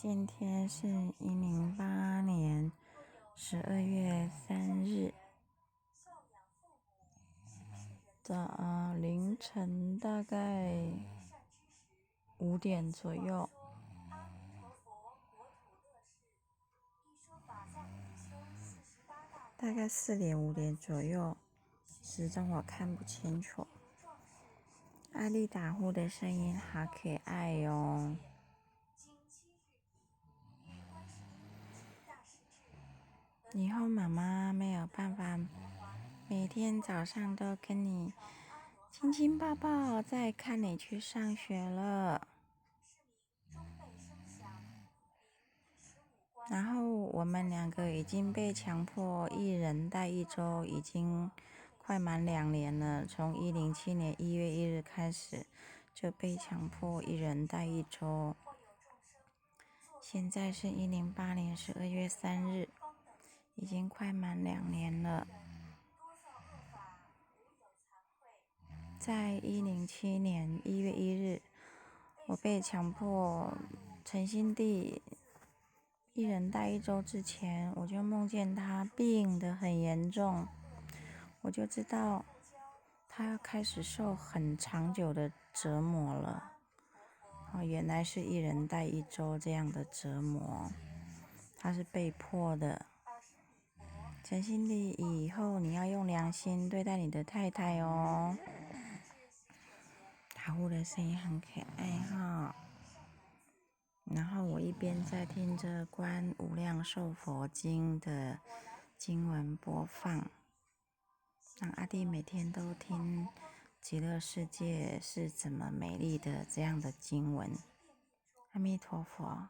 今天是2008年12月3日的凌晨大概5点左右。大概4点5点左右，时钟我看不清楚。阿丽打呼的声音好可爱哟。以后妈妈没有办法每天早上都跟你亲亲抱抱，再看你去上学了。然后我们2个已经被强迫一人带1周，已经快满2年了。从107年1月1日开始就被强迫一人带1周。现在是2008年12月3日，已经快满2年了。在107年1月1日，我被强迫陈新弟一人带1周之前，我就梦见他病得很严重，我就知道他要开始受很长久的折磨了。原来是一人带1周这样的折磨，他是被迫的。陈新弟，以后你要用良心对待你的太太哦。打呼的声音很可爱哈。然后我一边在听着《观无量寿佛经》的经文播放，让阿弟每天都听极乐世界是怎么美丽的这样的经文。阿弥陀佛。